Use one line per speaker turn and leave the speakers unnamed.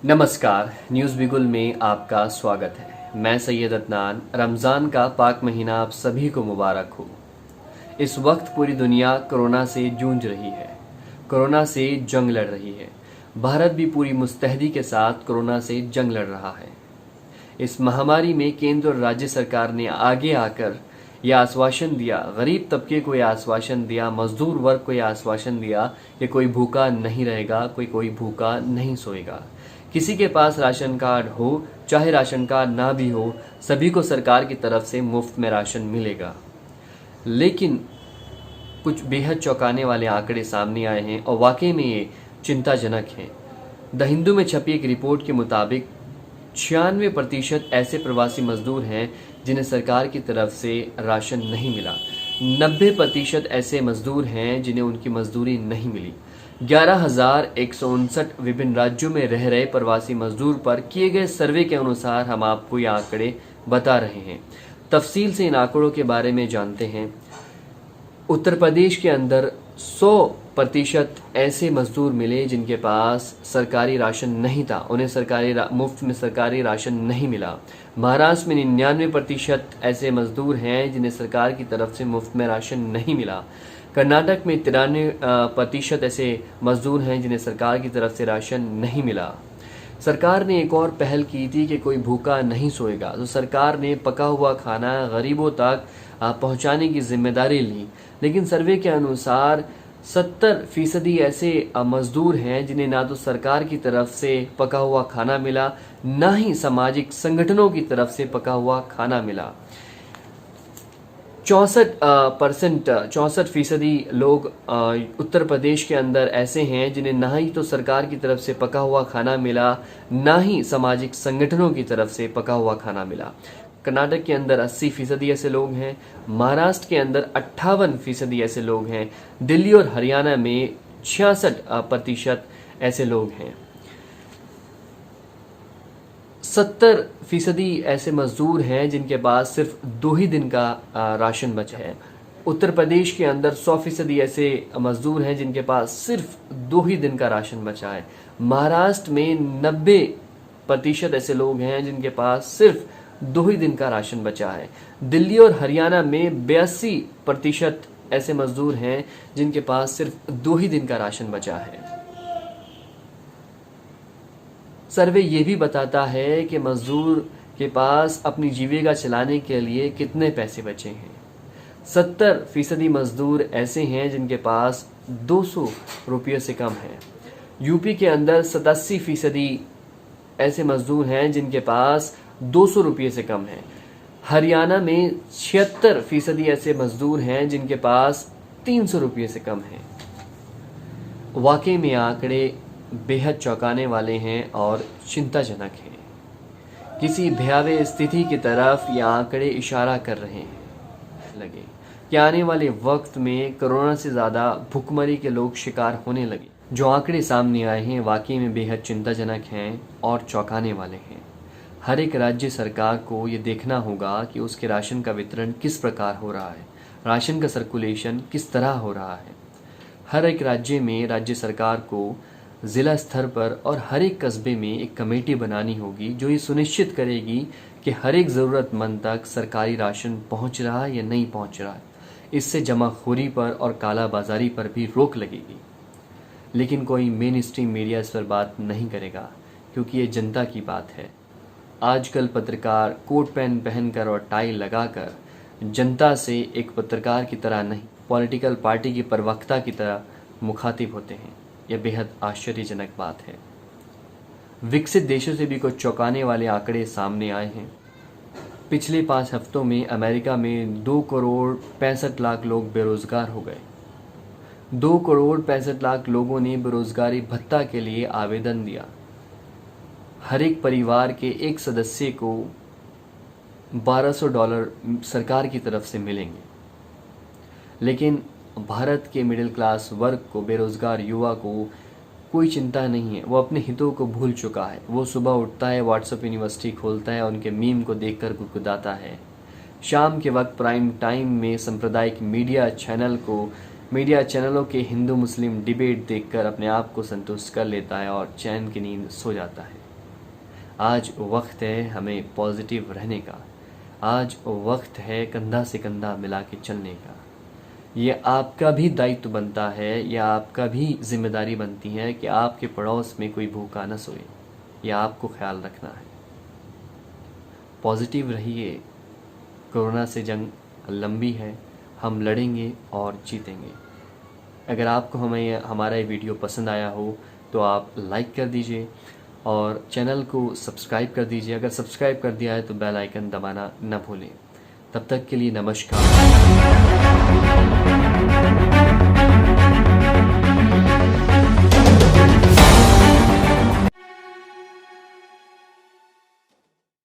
नमस्कार, न्यूज़ बिगुल में आपका स्वागत है। मैं सैयद अदनान। रमज़ान का पाक महीना आप सभी को मुबारक हो। इस वक्त पूरी दुनिया कोरोना से जूझ रही है, कोरोना से जंग लड़ रही है। भारत भी पूरी मुस्तैदी के साथ कोरोना से जंग लड़ रहा है। इस महामारी में केंद्र और राज्य सरकार ने आगे आकर यह आश्वासन दिया, गरीब तबके को यह आश्वासन दिया, मजदूर वर्ग को यह आश्वासन दिया कि कोई भूखा नहीं रहेगा, कोई भूखा नहीं सोएगा। किसी के पास राशन कार्ड हो चाहे राशन कार्ड ना भी हो, सभी को सरकार की तरफ से मुफ्त में राशन मिलेगा। लेकिन कुछ बेहद चौंकाने वाले आंकड़े सामने आए हैं और वाकई में ये चिंताजनक हैं। द हिंदू में छपी एक रिपोर्ट के मुताबिक 96% ऐसे प्रवासी मजदूर हैं जिन्हें सरकार की तरफ से राशन नहीं मिला। 90% ऐसे मजदूर हैं जिन्हें उनकी मजदूरी नहीं मिली। 11,159 विभिन्न राज्यों में रह रहे प्रवासी मजदूर पर किए गए सर्वे के अनुसार हम आपको ये आंकड़े बता रहे हैं। तफसील से इन आंकड़ों के बारे में जानते हैं। उत्तर प्रदेश के अंदर 100% ऐसे मजदूर मिले जिनके पास सरकारी राशन नहीं था, उन्हें मुफ्त में सरकारी राशन नहीं मिला। महाराष्ट्र में 99% ऐसे मजदूर हैं जिन्हें सरकार की तरफ से मुफ्त में राशन नहीं मिला। कर्नाटक में 93% ऐसे मजदूर हैं जिन्हें सरकार की तरफ से राशन नहीं मिला। सरकार ने एक और पहल की थी कि कोई भूखा नहीं सोएगा, तो सरकार ने पका हुआ खाना गरीबों तक पहुंचाने की जिम्मेदारी ली। लेकिन सर्वे के अनुसार 70% ऐसे मजदूर हैं जिन्हें ना तो सरकार की तरफ से पका हुआ खाना मिला, ना ही सामाजिक संगठनों की तरफ से पका हुआ खाना मिला। 64% लोग उत्तर प्रदेश के अंदर ऐसे हैं जिन्हें ना ही तो सरकार की तरफ से पका हुआ खाना मिला, ना ही सामाजिक संगठनों की तरफ से पका हुआ खाना मिला। कर्नाटक के अंदर 80% ऐसे लोग हैं। महाराष्ट्र के अंदर 58% ऐसे लोग हैं। दिल्ली और हरियाणा में 66% ऐसे लोग हैं। 70% ऐसे मजदूर हैं जिनके पास सिर्फ 2 ही दिन का राशन बचा है। उत्तर प्रदेश के अंदर 100% ऐसे मजदूर हैं जिनके पास सिर्फ 2 ही दिन का राशन बचा है। महाराष्ट्र में 90% ऐसे लोग हैं जिनके पास सिर्फ 2 ही दिन का राशन बचा है। दिल्ली और हरियाणा में 82% ऐसे मजदूर हैं जिनके पास सिर्फ 2 ही दिन का राशन बचा है। सर्वे ये भी बताता है कि मजदूर के पास अपनी जीविका चलाने के लिए कितने पैसे बचे हैं। 70% मजदूर ऐसे हैं जिनके पास 200 रुपये से कम है। यूपी के अंदर 87% ऐसे मजदूर हैं जिनके पास 200 रुपये से कम है। हरियाणा में 76% ऐसे मजदूर हैं जिनके पास 300 रुपये से कम है। वाकई में आंकड़े बेहद चौंकाने वाले हैं और चिंताजनक हैं। किसी भयावह स्थिति की तरफ ये आंकड़े इशारा कर रहे हैं लगे कि आने वाले वक्त में कोरोना से ज़्यादा भुखमरी के लोग शिकार होने लगे। जो आंकड़े सामने आए हैं वाकई में बेहद चिंताजनक हैं और चौंकाने वाले हैं। हर एक राज्य सरकार को ये देखना होगा कि उसके राशन का वितरण किस प्रकार हो रहा है, राशन का सर्कुलेशन किस तरह हो रहा है। हर एक राज्य में राज्य सरकार को ज़िला स्तर पर और हर एक कस्बे में एक कमेटी बनानी होगी जो ये सुनिश्चित करेगी कि हर एक ज़रूरतमंद तक सरकारी राशन पहुंच रहा है या नहीं पहुंच रहा है। इससे जमाखोरी पर और काला बाजारी पर भी रोक लगेगी। लेकिन कोई मेन स्ट्रीम मीडिया इस पर बात नहीं करेगा क्योंकि ये जनता की बात है। आजकल पत्रकार कोट पैंट पहनकर और टाई लगाकर जनता से एक पत्रकार की तरह नहीं, पॉलिटिकल पार्टी की प्रवक्ता की तरह मुखातिब होते हैं। यह बेहद आश्चर्यजनक बात है। विकसित देशों से भी कुछ चौंकाने वाले आंकड़े सामने आए हैं। पिछले 5 हफ्तों में अमेरिका में 2 करोड़ 65 लाख लोग बेरोजगार हो गए। 2 करोड़ 65 लाख लोगों ने बेरोजगारी भत्ता के लिए आवेदन दिया। हर एक परिवार के एक सदस्य को $1200 सरकार की तरफ से मिलेंगे। लेकिन भारत के मिडिल क्लास वर्ग को, बेरोजगार युवा को कोई चिंता नहीं है। वो अपने हितों को भूल चुका है। वो सुबह उठता है, व्हाट्सएप यूनिवर्सिटी खोलता है, उनके मीम को देखकर गुदगुदाता है। शाम के वक्त प्राइम टाइम में सांप्रदायिक मीडिया चैनलों के हिंदू मुस्लिम डिबेट देखकर अपने आप को संतुष्ट कर लेता है और चैन की नींद सो जाता है। आज वक्त है हमें पॉजिटिव रहने का। आज वक्त है कंधा से कंधा मिला के चलने का। ये आपका भी दायित्व बनता है, या आपका भी जिम्मेदारी बनती है कि आपके पड़ोस में कोई भूखा न सोए। यह आपको ख्याल रखना है। पॉजिटिव रहिए। कोरोना से जंग लंबी है, हम लड़ेंगे और जीतेंगे। अगर आपको हमारा ये वीडियो पसंद आया हो तो आप लाइक कर दीजिए और चैनल को सब्सक्राइब कर दीजिए। अगर सब्सक्राइब कर दिया है तो बेल आइकन दबाना न भूलें। तब तक के लिए नमस्कार।